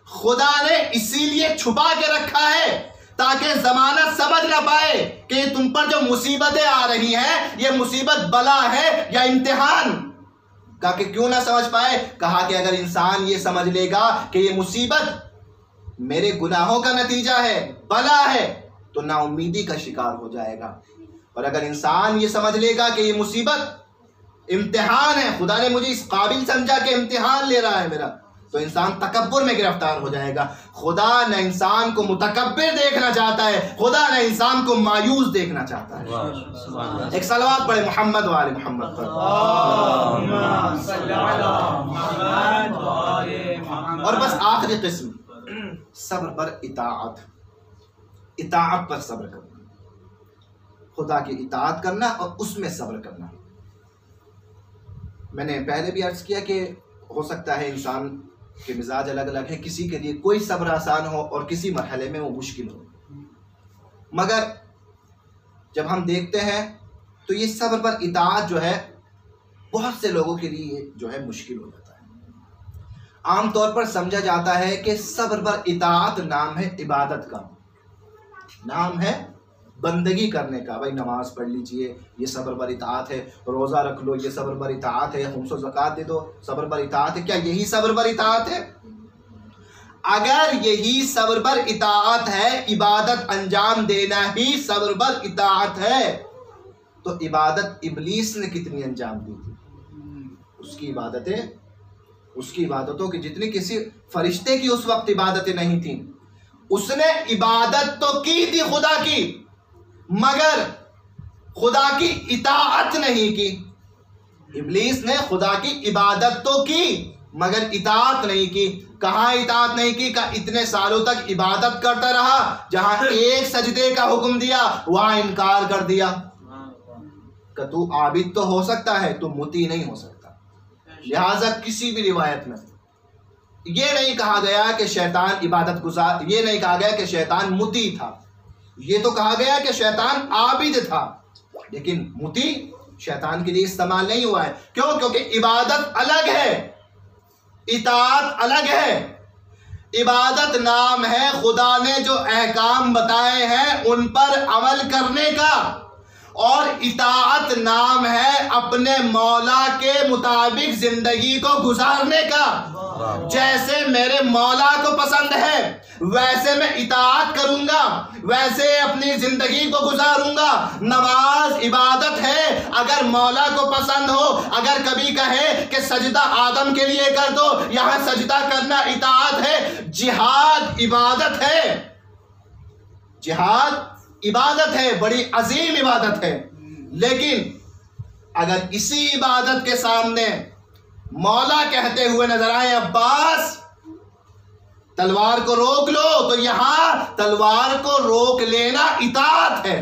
खुदा ने इसीलिए छुपा के रखा है ताकि ज़माना समझ ना पाए कि तुम पर जो मुसीबतें आ रही हैं ये मुसीबत बला है या इम्तिहान। कहा कि क्यों ना समझ पाए? कहा कि अगर इंसान ये समझ लेगा कि ये मुसीबत मेरे गुनाहों का नतीजा है, बला है, तो नाउमीदी का शिकार हो जाएगा। और अगर इंसान ये समझ लेगा कि ये मुसीबत इम्तिहान है, खुदा ने मुझे इस काबिल समझा कि इम्तिहान ले रहा है मेरा, तो इंसान तकब्बुर में गिरफ्तार हो जाएगा। खुदा न इंसान को मुतकब्बिर देखना चाहता है, खुदा न इंसान को मायूस देखना चाहता है। एक सलवात पढ़े मोहम्मद वाले मोहम्मद पर। और बस आखिरी किस्म, सब्र पर इताअत, इताअत पर सब्र करना, खुदा की इताअत करना और उसमें सब्र करना। मैंने पहले भी अर्ज किया कि हो सकता है इंसान के मिजाज अलग अलग है, किसी के लिए कोई सब्र आसान हो और किसी मरहले में वो मुश्किल हो, मगर जब हम देखते हैं तो ये सब्र पर इताअत जो है बहुत से लोगों के लिए जो है मुश्किल हो जाता है। आम तौर पर समझा जाता है कि सब्र पर इताअत नाम है इबादत का, नाम है बंदगी करने का। भाई नमाज पढ़ लीजिए, ये सब्र पर इताअत है, रोज़ा रख लो, ये सब्र पर इताअत है, खुम्स व ज़कात दे दो, सब्र पर इताअत है। क्या यही सब्र पर इताअत है? अगर यही सब्र पर इताअत है, इबादत अंजाम देना ही सब्र पर इताअत है, तो इबादत इब्लीस ने कितनी अंजाम दी थी? उसकी इबादतें, उसकी इबादतों की जितनी किसी फरिश्ते की उस वक्त इबादतें नहीं थी। उसने इबादत तो की थी खुदा की, मगर खुदा की इताअत नहीं की। इब्लीस ने खुदा की इबादत तो की मगर इताअत नहीं की। कहाँ इताअत नहीं की? का इतने सालों तक इबादत करता रहा, जहां एक सजदे का हुक्म दिया वहां इनकार कर दिया। का तू आबिद तो हो सकता है, तू मुती नहीं हो सकता। लिहाजा किसी भी रिवायत में ये नहीं कहा गया कि शैतान इबादत गुजार, ये नहीं कहा गया कि शैतान मुती था, ये तो कहा गया कि शैतान आबिद था, लेकिन मुती शैतान के लिए इस्तेमाल नहीं हुआ है। क्यों? क्योंकि इबादत अलग है, इताअत अलग है। इबादत नाम है खुदा ने जो अहकाम बताए हैं उन पर अमल करने का, और इताअत नाम है अपने मौला के मुताबिक जिंदगी को गुजारने का। जैसे मेरे मौला को पसंद है वैसे मैं इताअत करूंगा, वैसे अपनी जिंदगी को गुजारूंगा। नमाज इबादत है, अगर मौला को पसंद हो, अगर कभी कहे कि सजदा आदम के लिए कर दो, यहां सजदा करना इताअत है। जिहाद इबादत है, जिहाद इबादत है, बड़ी अजीम इबादत है। लेकिन अगर इसी इबादत के सामने मौला कहते हुए नजर आए अब्बास तलवार को रोक लो, तो यहां तलवार को रोक लेना इताअत है।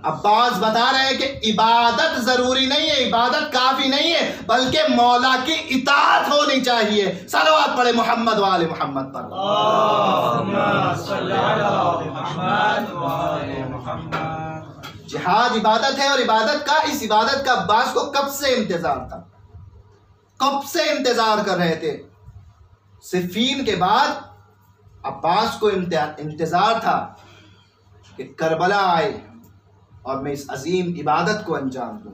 अब्बास बता रहे हैं कि इबादत जरूरी नहीं है, इबादत काफी नहीं है, बल्कि मौला की इताअत होनी चाहिए। सलवात पढ़े मोहम्मद वाले मोहम्मद पर। जिहाद इबादत है, और इस इबादत का अब्बास को कब से इंतजार था, कब से इंतजार कर रहे थे। सिफीन के बाद अब्बास को इंतजार था कि करबला आए और मैं इस अजीम इबादत को अंजाम दूं।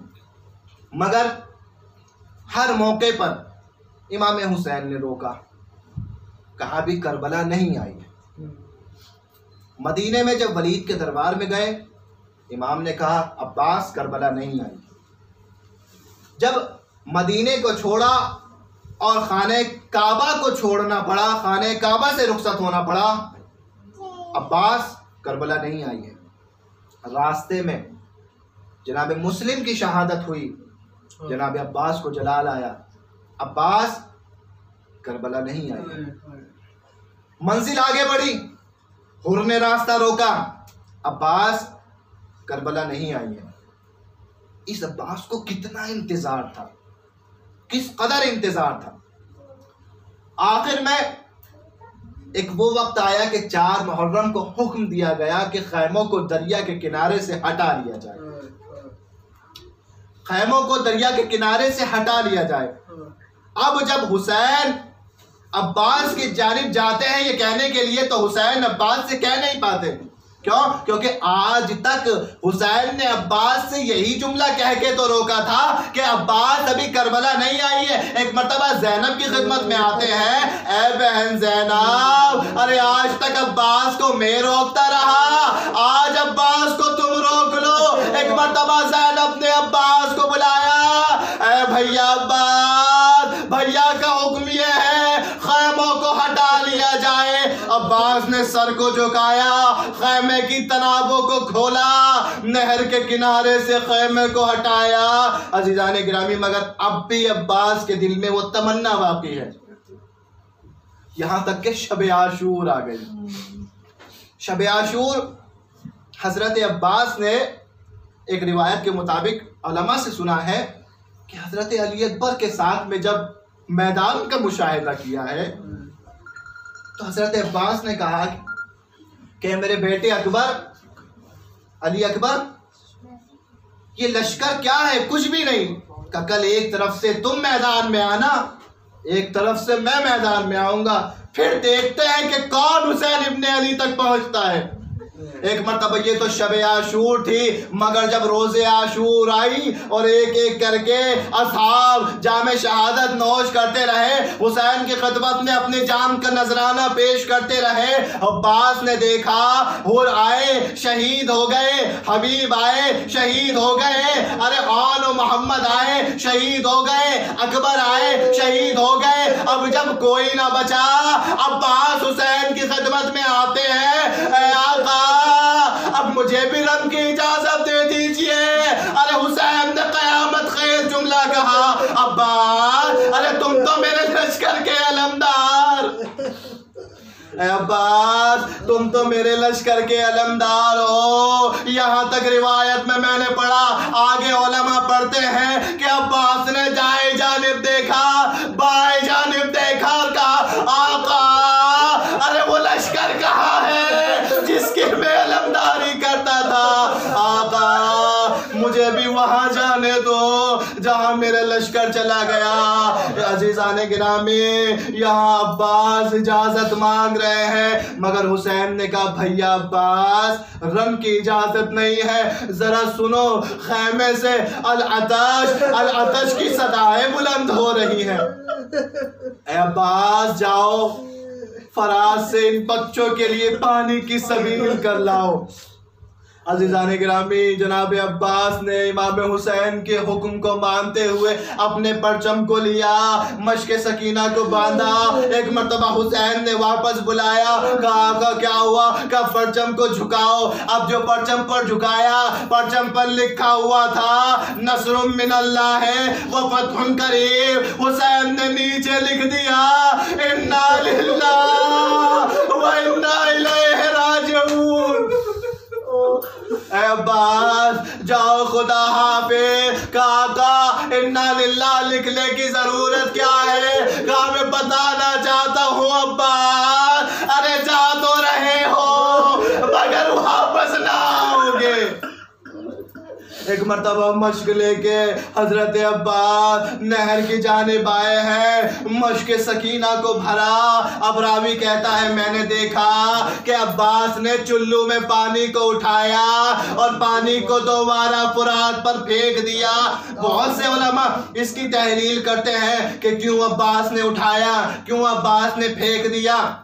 मगर हर मौके पर इमाम हुसैन ने रोका, कहा भी करबला नहीं आई। मदीने में जब वलीद के दरबार में गए, इमाम ने कहा अब्बास करबला नहीं आई। जब मदीने को छोड़ा और खाने काबा को छोड़ना पड़ा, खाने काबा से रुखसत होना पड़ा, अब्बास करबला नहीं आई है। रास्ते में जनाब मुस्लिम की शहादत हुई, जनाब अब्बास को जलाल आया, अब्बास करबला नहीं आई। मंजिल आगे बढ़ी, हुर ने रास्ता रोका, अब्बास करबला नहीं आई है। इस अब्बास को कितना इंतजार था, किस कदर इंतजार था। आखिर में एक वो वक्त आया कि 4 मुहर्रम को हुक्म दिया गया कि खैमों को दरिया के किनारे से हटा लिया जाए, खैमों को दरिया के किनारे से हटा लिया जाए। अब जब हुसैन अब्बास की जानिब जाते हैं ये कहने के लिए, तो हुसैन अब्बास से कह नहीं पाते। क्यों? क्योंकि आज तक हुसैन ने अब्बास से यही जुमला कह के तो रोका था कि अब्बास अभी करबला नहीं आई है। एक मर्तबा ज़ैनब की खिदमत में आते हैं, ए बहन ज़ैनब, अरे आज तक अब्बास को मैं रोकता रहा, आज अब्बास को तुम रोक लो। एक मर्तबा ज़ैनब ने अब्बास को बुलाया, ए भैया अब्बास, भैया का हुक्म ये है खैमों को हटा लिया जाए। अब्बास ने सर को झुकाया, खैमे की तनाबों को खोला, नहर के किनारे से खैमे को हटाया। अजीजाने गिरामी, मगर अब भी अब्बास के दिल में वो तमन्ना बाकी है। यहां तक के शब आशूर आ गई। शब आशूर हजरत अब्बास ने एक रिवायत के मुताबिक उलमा से सुना है कि हजरत अली अकबर के साथ में जब मैदान का मुशाहिदा किया है, तो हजरत अब्बास ने कहा कि मेरे बेटे अकबर, अली अकबर, ये लश्कर क्या है? कुछ भी नहीं। का कल एक तरफ से तुम मैदान में आना, एक तरफ से मैं मैदान में आऊंगा, फिर देखते हैं कि कौन हुसैन इब्ने अली तक पहुंचता है। एक मरतबा ये तो शब आशूर थी, मगर जब रोज़े आशूर आई और एक एक करके असहाब जामे शहादत नोश करते रहे, हुसैन की खिदमत में अपने जाम का नजराना पेश करते रहे, अब्बास ने देखा हुर आए शहीद हो गए, हबीब आए शहीद हो गए, अरे आन मोहम्मद आए शहीद हो गए, अकबर आए शहीद हो गए। अब जब कोई ना बचा, अब्बास हुसैन की खिदमत में आते हैं, ऐ आका अब मुझे भी रब की इजाजत दे दीजिए। अरे हुसैन ने कयामत खेज जुमला कहा, अब्बास, अरे तुम तो मेरे लश्कर के अलमदार, अब्बास तुम तो मेरे लश्कर के अलमदार हो। यहाँ तक रिवायत में मैंने पढ़ा, आगे उलमा पढ़ते हैं कि अब्बास ने दाएं जानिब देखा, बाएं जानिब देखा और कहा, आका, अरे वो लश्कर कहाँ है जिसकी मैं अलमदारी करता था? आका, मुझे भी वहां जाने दो जहां मेरे लश्कर चला गया। अजीजाने गिरामी, यहाँ अब्बास इजाजत मांग रहे हैं, मगर हुसैन ने कहा, भैया अब्बास, रन की इजाजत नहीं है, जरा सुनो, खैमे से अल अतश की सदाएं बुलंद हो रही हैं। अब्बास जाओ, फराज से इन बच्चों के लिए पानी की सबील कर लाओ। अजीज़ान गिरामी, जनाब अब्बास ने इमाम हुसैन के हुक्म को मानते हुए अपने परचम को लिया, मश्क सकीना को बांधा। एक मर्तबा हुसैन ने वापस बुलाया, कहा क्या हुआ? का परचम को झुकाओ। अब जो परचम पर झुकाया, परचम पर लिखा हुआ था नस्रुम मिनल्लाह है, वो फतहुन करीब। हुसैन ने नीचे लिख दिया, इन्ना लिल्लाह व इन्ना इलैहि राजिऊन। अब्बास, जाओ खुदा हाफिज। काका इन्ना लिल्लाह लिखने की जरूरत क्या है? कहा मैं बताना चाहता हूँ अब्बा। अरे जा तो रहे हो मगर वापस ना आओगे। एक मरतबा मश्क लेके हजरत अब्बास नहर की जानिब आए हैं, मश्क सकीना को भरा। अब रावी कहता है मैंने देखा कि अब्बास ने चुल्लू में पानी को उठाया और पानी को दोबारा फुरात पर फेंक दिया। बहुत से उलमा इसकी तहलील करते हैं कि क्यों अब्बास ने उठाया, क्यों अब्बास ने फेंक दिया।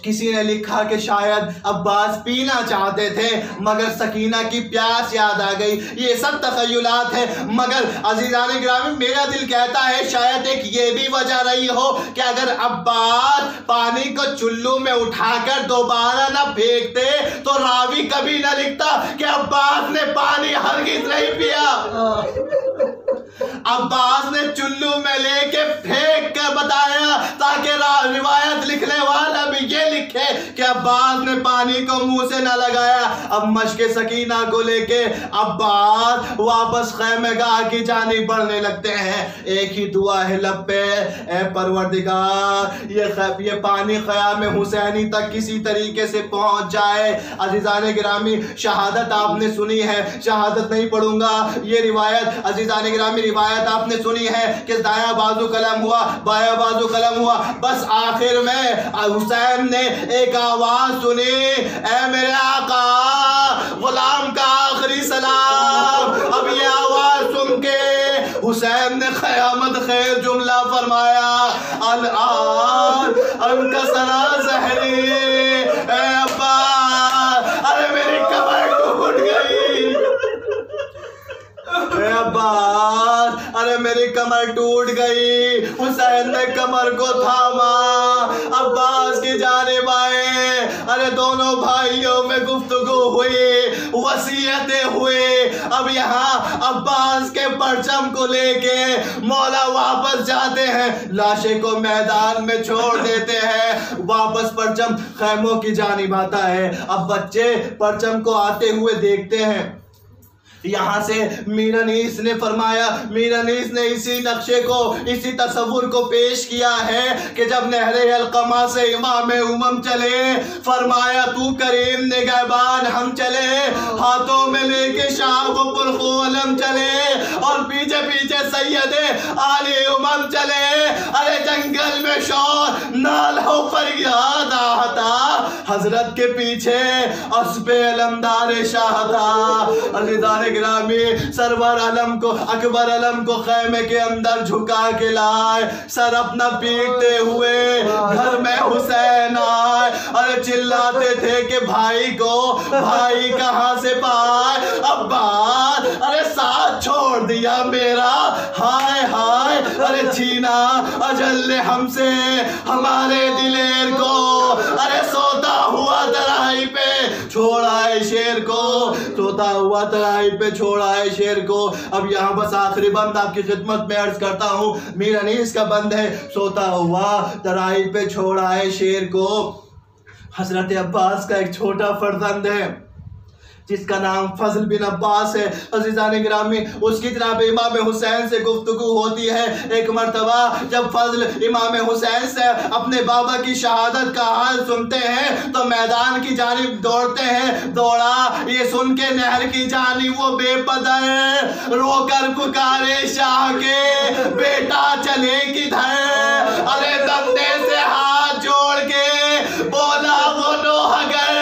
किसी ने लिखा कि शायद अब्बास पीना चाहते थे मगर सकीना की प्यास याद आ गई। ये सब तखय्युलात है, मगर अजीज़ान गिरामी मेरा दिल कहता है शायद एक ये भी वजह रही हो कि अगर अब्बास पानी को चुल्लू में उठाकर दोबारा ना फेंकते तो रावी कभी ना लिखता कि अब्बास ने पानी हरगिज़ नहीं पिया। अब्बास ने चुल्लू में लेके फेंक कर बताया ताकि रिवायत लिखने वाला भी ये लिखे कि अब्बास ने पानी को मुंह से ना लगाया। अब मश्क सकीना को लेके अब्बास वापस खैमेगाह की जानिब बढ़ने लगते हैं। एक ही दुआ है लब पे, ए परवरदिगार ये पानी ख़याम हुसैनी तक किसी तरीके से पहुंच जाए। अज़ीज़ान गिरामी शहादत आपने सुनी है, शहादत नहीं पढ़ूंगा। ये रिवायत अज़ीज़ान गिरामी रिवायत आपने सुनी है कि दाया बाजू कलम हुआ, बाया बाजू कलम हुआ। बस आखिर में हुसैन ने एक आवाज सुनी, ऐ मेरे आका गुलाम का आखिरी सलाम। अब ये आवाज सुन के हुसैन ने क़यामत खैर जुमला फरमाया, अल आन अनकसरा ज़हरी। ऐ अब्बा, अरे मेरी कमर टूट गई। अब्बास, अरे मेरी कमर टूट गई। हुसैन ने कमर को थामा, अब्बास की जानिब आए। अरे दोनों भाइयों में गुफ्तगू हुई, वसीयतें हुई। अब यहाँ अब्बास के परचम को लेके मौला वापस जाते हैं, लाशे को मैदान में छोड़ देते हैं। वापस परचम खैमों की जानिब आता है। अब बच्चे परचम को आते हुए देखते हैं। यहाँ से मीर अनीस ने फरमाया, मीर अनीस ने इसी नक्शे को, इसी तस्वुर को पेश किया है कि जब नहरे अलकमा से इमाम उमम चले, फरमाया तू करीम निगहबान हम चले, हाथों में लेके शाह व पुरखोलम चले और पीछे पीछे सैयदे आले उमम चले। अरे जंगल में शोर नालो फरियाद आता, हजरत के पीछे अस्बे अलमदार शाह था। अज़ीज़ान गिरामी सरवर अलम को, अकबर अलम को खैमे के अंदर झुका के लाए, सर अपना पीटते हुए घर में हुसैन आए। अरे चिल्लाते थे कि भाई को, भाई कहाँ से पाए। अब्बास, अरे साथ छोड़ दिया मेरा, हाय हाय। अरे छीना अजल ने हमसे हमारे दिलेर को, अरे सोता हुआ तराई पे छोड़ा है शेर को, सोता हुआ तराई पे छोड़ा है शेर को। अब यहाँ बस आखिरी बंद आपकी खिदमत में अर्ज करता हूँ, मीर अनीस का बंद है, सोता हुआ तराई पे छोड़ा है शेर को। हजरत अब्बास का एक छोटा फर्जंद है जिसका नाम फजल बिन अब्बास है। अज़ीज़ान गिरामी उसकी जनाब इमाम हुसैन से गुफ्तगू होती है। एक मरतबा जब फजल इमाम हुसैन से अपने बाबा की शहादत का हाल सुनते हैं तो मैदान की जानिब दौड़ते हैं। दौड़ा ये सुन के नहर की जानिब वो बेपदर रोकर पुकारे शाह के बेटा चले किधर। अरे दंदे से हाथ जोड़ के बोला वो नौहगर,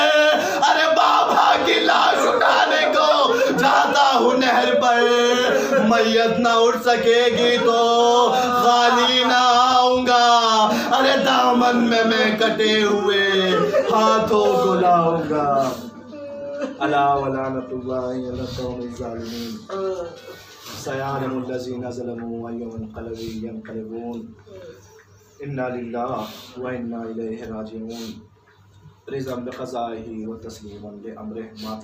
अरे बाबा की लाश उठाने को जाता हूँ नहर पर, मैयत ना उठ सकेगी तो खाली ना आऊंगा। अरे दामन में मैं कटे हुए हाथों को लाऊंगा। अला वला नतुल्लाहि अला कौमिज़ ज़ालिमीन सयालमुल लज़ीना ज़लमू अय्युमुनक़लबि यनक़लिबून इन्ना लिल्लाहि व इन्ना इलैहि राजिऊन। रिज़क़न बिक़ज़ाइहि व तस्लीमन लिअम्रिहि मा